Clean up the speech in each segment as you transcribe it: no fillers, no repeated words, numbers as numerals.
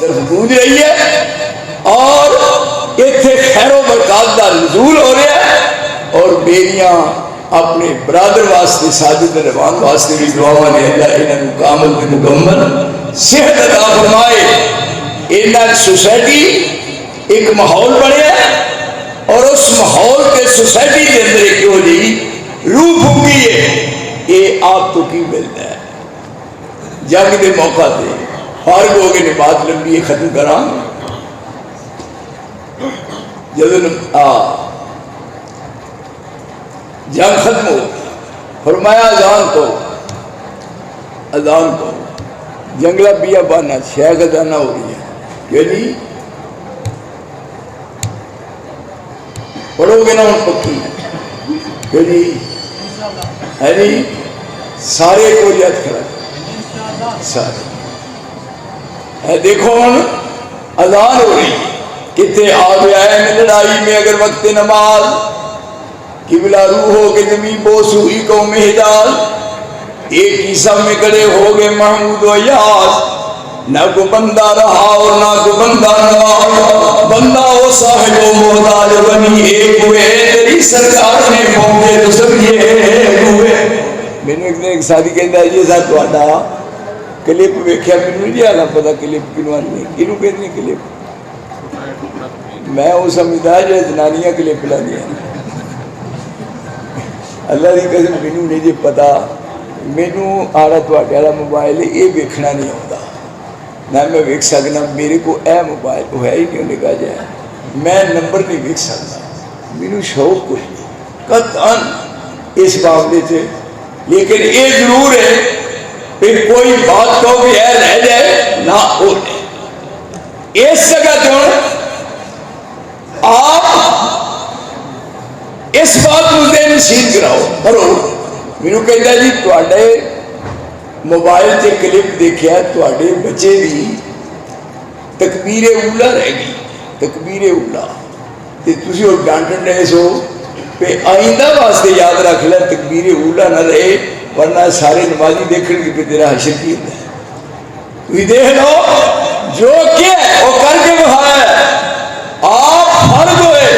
طرف گونج رہی ہے اور اتنے خیر و برکات کا نزول ہو رہا ہے، اور بیریاں اپنے برادر واسطے ساجد روان واسطے بھی دعا نے اللہ انہوں کامل میں مکمل صحت عطا فرمائے۔ انہاں سوسائٹی ایک ماحول بنیا اور اس ماحول کے سوسائٹی کے اندر ایک ہو جی روح پھونکی ہے، یہ آپ تو کی ملتا ہے جنگ کے موقع پہ فارغ ہو گئے، بات لمبی ہے ختم کراں جب جنگ ختم ہو فرمایا اذان کو جنگلہ بیا بانا شیخ ازانہ ہو رہی ہے کہ جی پڑھو گے نا ہم پکی کہ جی ہے جی سارے کو یاد کرا سارے ہے، دیکھو ہم اذان ہو رہی کتنے آ گیا ہے لڑائی میں اگر وقت نماز قبلہ روح ہو کے زمین بوس ہوئی قوم حجاز، ایک ہی سب میں کڑے ہو گئے محمود و یاز، نہ کو بندہ رہا اور نہ کو بندہ نوا، بندہ و صاحب و محتاج بنی ایک ہوئے، تیری سرکار نے پہنچے تو سب یہ ہوئے۔ میں نے ایک ساتھی کہتا ہے یہ ساتھ وادا کلپ ویکھیا، میں نے نہیں آنا پتا کلپ کنو آنے کنو کہتے ہیں کلپ، میں وہ سمجھتا ہے جو جنانیاں کلپ لا دیا اللہ کی قسم مینو نہیں جی پتا، مینو آڑا تواڈے والا موبائل یہ ویکھنا نہیں آتا، نہ میں ویکھ سکنا، میرے کو اے موبائل وہ ہے ہی نہیں انہیں کہا جائے میں نمبر نہیں ویکھ سکتا، مینو شوق کوئی نہیں قطعاً اس معاملے سے، لیکن یہ ضرور ہے کہ کوئی بات کو بھی ہے رہ جائے نہ ہو جائے، اس جگہ جو آپ اس بات کو ذہن نشین کراؤ کرو، مینو کہتا ہے جی تواڈے موبائل سے کلپ دیکھا تواڈے بچے بھی تکبیر اولا رہ گئی، تکبیر اولا تے تسی وہ ڈانٹن رہے سو پہ آئندہ واسطے یاد رکھ لے تکبیر اولا نہ رہے، ورنہ سارے نمازی دیکھن کے پہ تیرا حشر کی ہوتا ہے، تو دیکھ لو جو کیا ہے وہ کر کے بہایا ہے، آپ فرض ہوئے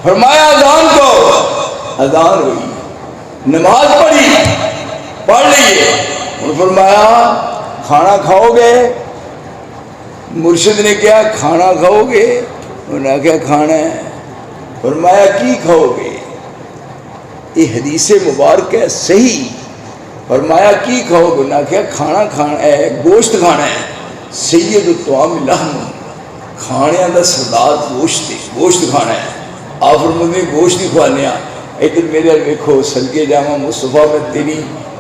فرمایا اذان کو، اذان ہوئی نماز پڑھ لیے، اور فرمایا کھانا کھاؤ گے، مرشد نے کیا کھانا کھاؤ گے، انہوں نے کیا کھانا ہے، فرمایا کی کھاؤ گے، یہ حدیث مبارک ہے صحیح، فرمایا کی کھاؤ گے، انہوں نے کیا کھانا کھانا ہے گوشت کھانا ہے، سید الطعام لحم، کھانے دا سردار گوشت گوشت کھانا ہے، آپ فرماتے ہیں گوشت نہیں کھوانے ہیں، ادھر میرے دیکھو صدقے جامع مصطفیٰ میں تیری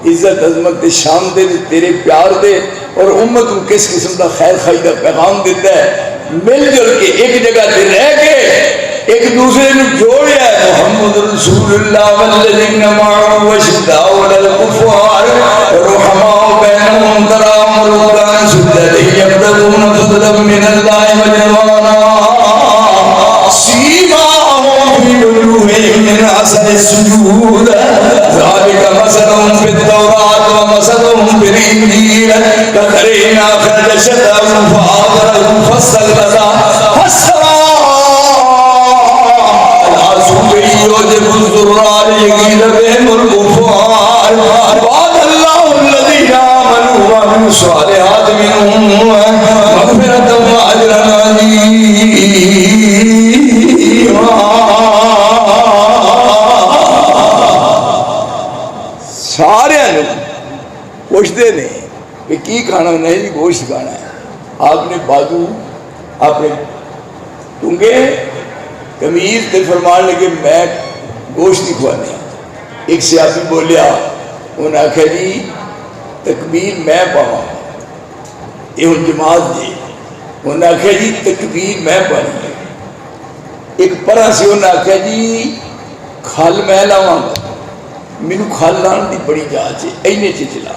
عزت عظمت شان دے تیرے پیار دے اور امت کو کس قسم کا خیر خائی کا پیغام دیتا ہے، مل جل کے ایک جگہ تے رہ کے ایک دوسرے نے جوڑیا ہے، محمد رسول اللہ والذین معه وشداء علی الکفار رحماء بینہم تراہم رکعا سجدا یبتغون فضلا من اللہ وجروانا سیماہم فی وجوہہم من اثر السجود ذالک مثلهم فی التوراۃ ومثلهم فی الانجیل کزرع اخرج شطأہ فآزرہ فاستغلظ فاستوى يوجب الضرار يغيظ بهم الكفار وعد الله الذين آمنوا وعملوا الصالحات منهم مغفرة وأجرا عظيما۔ سارے پوچھتے نے کہ کی کھانا نہیں جی گوشت کھانا ہے، آپ نے بازو اپنے ٹونگے قمیض تے فرمان لگے میں گوشت نہیں کھوانے، ایک صحابی بولیا انہوں نے آخیا جی تکبیر میں پاواں یہ ہوں جماعت جی، انہوں نے آخیا جی تکبیر میں پانی، ایک پرا سے انہوں نے آخیا جی کھل میں لاواں گا، مینو کھل لان دی بڑی جاچ ہے اینے چلا،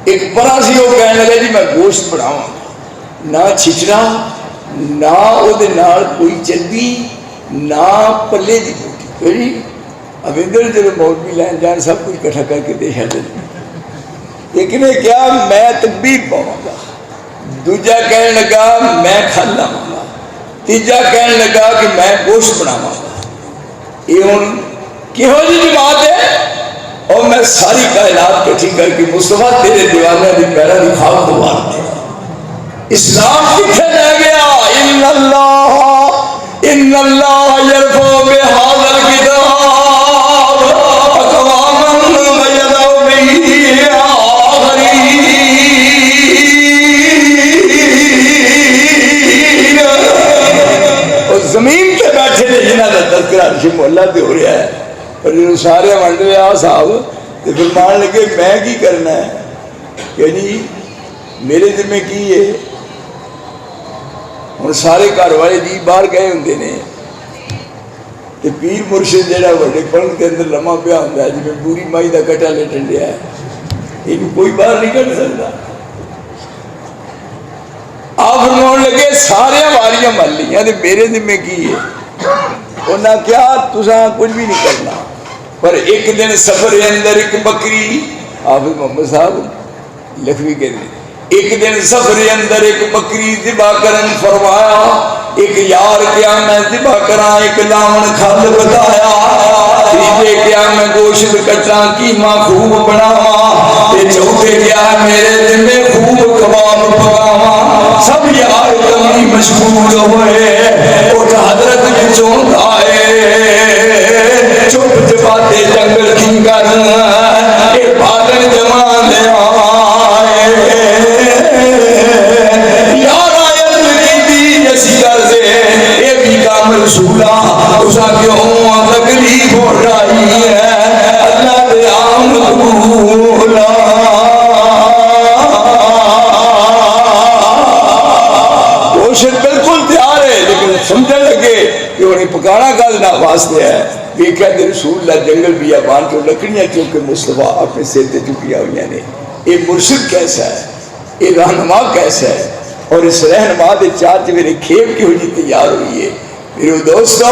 ایک پرا سے وہ کہنے لگا جی میں گوشت بناواں گا، نہ چھچڑا نہ او دے نال کوئی چربی نہ پلے دی بوٹی، جی اب ادھر جب مولوی لین جان سب کچھ کٹھا کر کے دے ہے، لیکن کیا میں تکبیر پاؤں گا، دوجا کہنے لگا میں کھل لاواں گا، تیجا کہنے لگا کہ میں گوشت بناواں گا۔ یہ ہوں کہو جی جماعت ہے؟ اور میں ساری کائنات کٹھی کر کے مصطفیٰ تیرے دیوانے دی پیرا دی خاک کو مار دیا۔ اسلام کتنے رہ گیا؟ ان اللہ یرفع بہذا الکتاب اقواما ویضع بہ آخرین۔ اور زمین پہ بیٹھے نے جنہاں دا تذکرہ عرش مولا تے ہو رہا ہے، اور جنہوں سارے منڈے آ صاحب تے فرمان لگے میں کی کرنا ہے کہ جی میرے ذمہ کی ہے؟ اور سارے گھر والے جی باہر گئے ہوندے نے تے پیر مرشد جڑا وڈے پنڈ کے اندر لمحہ پیا ہوندا ہے جی پوری مائی دا کٹا لٹن دیا ہے، یہ کوئی باہر نہیں کر سکتا۔ آپ فرمان لگے سارے واریاں مل لیاں تے میرے ذمہ کی ہے؟ انہاں کیا تساں کچھ بھی نہیں کرنا، پر ایک دن سفر اندر ایک بکری، حافظ محمد صاحب لکھوی کے دن ایک دن سفر اندر ایک بکری ذبح کرن فرمایا، ایک یار کیا میں ذبح کراں، ایک لاون کھل بتایا، تیجے کیا میں گوشت کٹاں کیما خوب بناواں، تے چوتھے کیا میرے دل میں خوب کباب پکاواں۔ سب یار کمی مشغول ہوئے، اٹھ حضرت وچوں آئے، چپ چپاتے جنگل کی کر اے پالن جوان دے آئے، یار آیت کی دی اسی کر دے اے بھی کام رسولہ اسا کیوں تکلیف ہو رہی ہے، اللہ دے آمد بولا۔ کوشش بالکل تیار ہے لیکن سمجھنے لگے کہ انہیں پکانا کل نہ واسطے ہے۔ دیکھا کہ رسول اللہ جنگل بیابان کو لکڑیاں چونکہ مصطفیٰ اپنے سیتے چکیا ہوئی نے۔ یہ مرشد کیسا ہے، یہ رہنما کیسا ہے، اور اس رہنما دے چارچ میرے کھیپ کی ہوئی تیار ہوئی ہے۔ میرے دوستو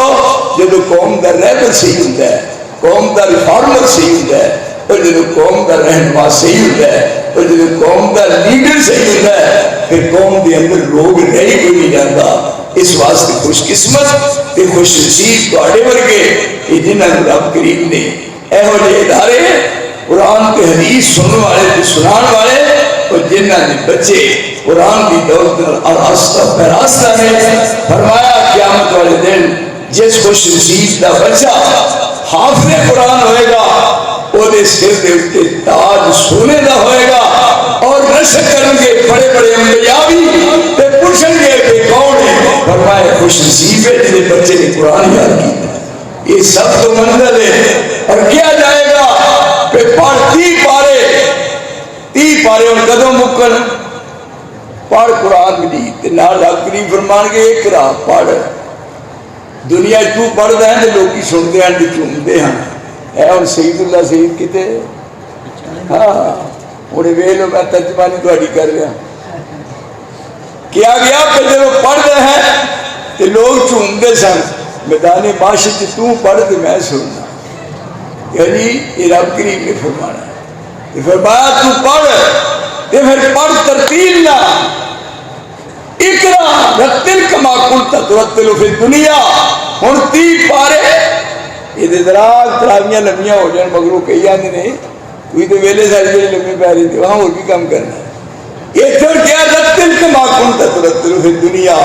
جب قوم دا رہبر صحیح ہوتا ہے، قوم دا ریفارمر صحیح ہوتا ہے، اور جب قوم دا رہنما صحیح ہوتا ہے، اور جب قوم دا لیڈر صحیح ہوتا ہے، پھر قوم دے اندر لوگ نہیں کوئی نہیں جانتا۔ اس واسطے خوش قسمت تے خوش نصیب تواڈے ورگے یہ جنہاں نوں رب کریم نے ایہو جہے ادارے قرآن تے حدیث سننے والے تے سنان والے، اور جنہاں نے بچے قرآن کی دولت آراستہ پیراستہ نے فرمایا قیامت والے دن جس خوش نصیب دا بچہ حافظ قرآن ہوئے گا وہ دے سر دے اتے تاج سونے دا ہوئے گا، اور نشر کریں گے بڑے بڑے انبیاء بھی تے پوچھیں گے کہ کون ہے؟ فرمایا خوش نصیب ہے جنہیں بچے نے قرآن یاد کی۔ یہ سب تو منزل ہے، اور کیا جائے گا کہ پڑھ 30 پارے ان قدم مکن پڑھ قرآن مجید تے نال رب کریم فرمان کے اقرا پڑھ۔ دنیا تو پڑھ دے ہیں لوگ کی سن دے ہیں دی چومدے ہیں، اے اور سید اللہ سید کتے ہاں انہیں ویلو میں ترجمانی دوڑی کر گیا کیا گیا کہ جب وہ پڑھ دے ہیں تے لوگ چومدے سن، میدان معاشر تو پڑھ دے میں سننا، یعنی یہ رب کریم نے فرمانا ہے۔ فرمایا تو پڑھ تے پھر پڑھ ترتیل نہ، اقرا رتل کما کنت ترتل فی الدنیا۔ ہن 30 پارے یہ دراگ تراویاں لمبیاں ہو جان مگروں کئی آندے نے کوئی تو ویلے سارے جڑے لمبے پیارے تھے وہاں اور بھی کام کرنا ہے۔ یہ پھر کیا رتل کما کنت ترتل فی الدنیا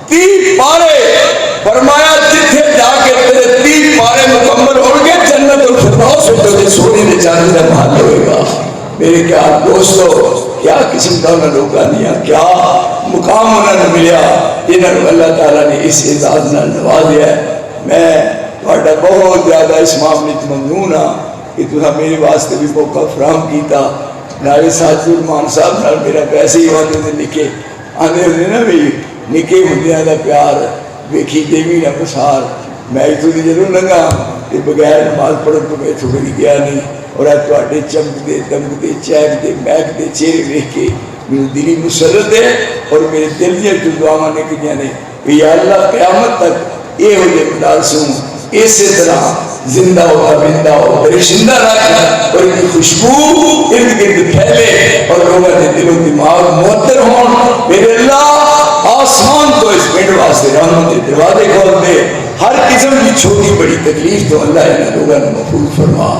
30 پارے، فرمایا جتھے جا کے تیرے 30 پارے مکمل ہو گے جنت الفردوس میں سونے نے چاندی کا محل ہوئے گا۔ میرے کیا دوستو کیا قسم کا انہوں لوگا دیا، کیا مقام انہوں نے ملیا جنہوں نے اللہ تعالیٰ نے اس اعزاز نال نوازیا ہے۔ میں تھوڑا بہت زیادہ اس معاملے میں ممنون ہاں کہ تُساں میرے واسطے بھی موقع فراہم کیتا۔ نالے ساتھ رحمان صاحب نال میرا پیسے ہی آتے تھے نکے آنے ہوتے نا بھی نکے ہندیاں دا پیار ویکھی دیوی نہ پسار۔ میں اتوں دی جدوں لنگا کہ بغیر نماز پڑھن تو میں چھوڑ گیا نہیں، اور تواڈے چمکدے دمکدے چہکدے مہکدے چہرے ویکھ کے میرے دلی مسرت ہے، اور میرے دل دیاں دعاواں نکلیاں نے کہ یا اللہ قیامت تک یہ ہو جائے مدارسوں اسی طرح زندہ ہو بندہ ہو درشندہ رکھ، اور ان کی خوشبو ارد گرد پھیلے، اور لوگوں کے دل و دماغ معطر ہون، میرے اللہ آسمان تو اس پنڈ واسطے رحمت کے دروازے کھول دے، ہر قسم کی چھوٹی بڑی تکلیف تو اللہ ان لوگوں نے محفوظ فرما۔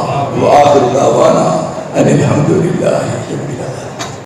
وآخر دعوانا ان الحمدللہ۔